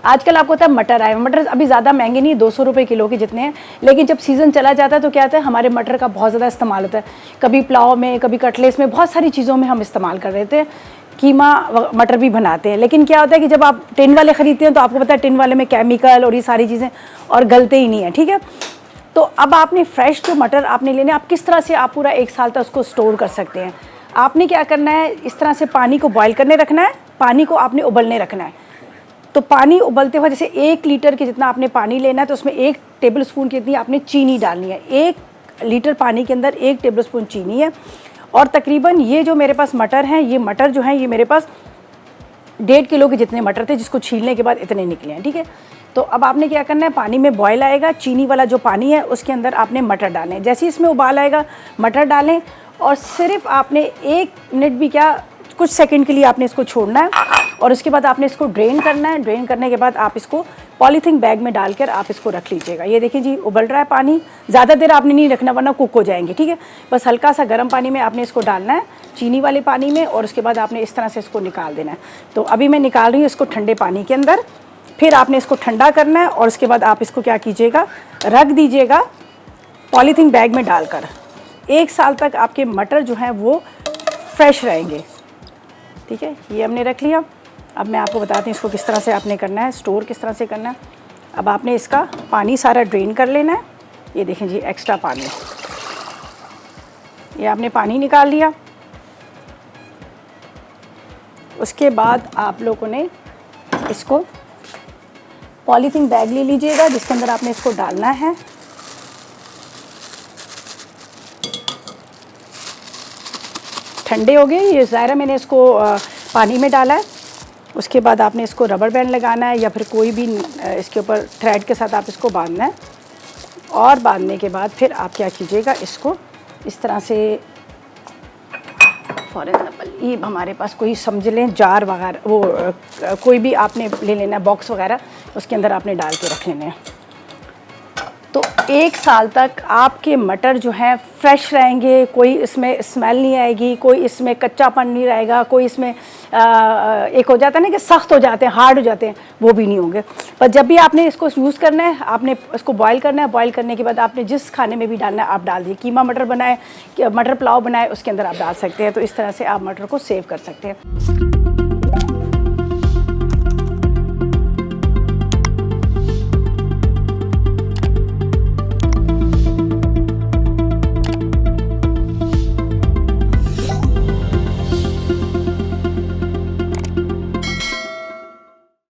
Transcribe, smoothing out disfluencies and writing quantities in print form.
आजकल आपको पता है मटर आए, मटर अभी ज़्यादा महंगे नहीं, 200 रुपये किलो के जितने हैं, लेकिन जब सीज़न चला जाता है तो क्या होता है, हमारे मटर का बहुत ज़्यादा इस्तेमाल होता है। कभी पुलाव में, कभी कटलेट्स में, बहुत सारी चीज़ों में हम इस्तेमाल कर रहे थे। कीमा मटर भी बनाते हैं, लेकिन क्या होता है कि जब आप टिन वाले ख़रीदते हैं तो आपको पता है टिन वाले में केमिकल और ये सारी चीज़ें और गलते ही नहीं है, ठीक है। तो अब आपने फ्रेश जो मटर आपने लेने, आप किस तरह से आप पूरा 1 साल तक उसको स्टोर कर सकते हैं। आपने क्या करना है, इस तरह से पानी को बॉयल करने रखना है, पानी को आपने उबलने रखना है। तो पानी उबलते हुए जैसे 1 लीटर के जितना आपने पानी लेना है तो उसमें 1 टेबल स्पून कितनी आपने चीनी डालनी है। 1 लीटर पानी के अंदर 1 टेबल स्पून चीनी है। और तकरीबन ये जो मेरे पास मटर हैं, ये मटर जो हैं ये मेरे पास 1.5 किलो के जितने मटर थे, जिसको छीलने के बाद इतने निकले हैं, ठीक है। तो अब आपने क्या करना है, पानी में बॉयल आएगा, चीनी वाला जो पानी है उसके अंदर आपने मटर डालें। जैसे ही इसमें उबाल आएगा मटर डालें और सिर्फ आपने 1 मिनट भी क्या, कुछ सेकंड के लिए आपने इसको छोड़ना है और उसके बाद आपने इसको ड्रेन करना है। ड्रेन करने के बाद आप इसको पॉलीथीन बैग में डालकर आप इसको रख लीजिएगा। ये देखिए जी उबल रहा है पानी, ज़्यादा देर आपने नहीं रखना वरना कुक हो जाएंगे, ठीक है। बस हल्का सा गर्म पानी में आपने इसको डालना है, चीनी वाले पानी में, और उसके बाद आपने इस तरह से इसको निकाल देना है। तो अभी मैं निकाल रही हूँ इसको ठंडे पानी के अंदर। फिर आपने इसको ठंडा करना है और उसके बाद आप इसको क्या कीजिएगा, रख दीजिएगा पॉलीथीन बैग में डालकर। 1 साल तक आपके मटर जो हैं वो फ्रेश रहेंगे, ठीक है। ये हमने रख लिया। अब मैं आपको बताती हूँ इसको किस तरह से आपने करना है, स्टोर किस तरह से करना है। अब आपने इसका पानी सारा ड्रेन कर लेना है। ये देखें जी एक्स्ट्रा पानी, ये आपने पानी निकाल लिया। उसके बाद आप लोगों ने इसको पॉलीथीन बैग ले लीजिएगा जिसके अंदर आपने इसको डालना है। ठंडे हो गए ये, ज़ाहिर है मैंने इसको पानी में डाला है। उसके बाद आपने इसको रबर बैंड लगाना है या फिर कोई भी इसके ऊपर थ्रेड के साथ आप इसको बांधना है। और बांधने के बाद फिर आप क्या कीजिएगा, इसको इस तरह से फॉर एग्जाम्पल ये हमारे पास कोई समझ लें जार वगैरह, वो कोई भी आपने ले लेना है बॉक्स वगैरह, उसके अंदर आपने डाल के रख लेने हैं। तो 1 साल तक आपके मटर जो हैं फ्रेश रहेंगे, कोई इसमें स्मेल नहीं आएगी, कोई इसमें कच्चापन नहीं रहेगा, कोई इसमें एक हो जाता है ना कि सख्त हो जाते हैं, हार्ड हो जाते हैं, वो भी नहीं होंगे। पर जब भी आपने इसको यूज़ करना है, आपने इसको बॉयल करना है। बॉयल करने के बाद आपने जिस खाने में भी डालना है आप डाल दीजिए। कीमा मटर बनाए, मटर पुलाव बनाए, उसके अंदर आप डाल सकते हैं। तो इस तरह से आप मटर को सेव कर सकते हैं।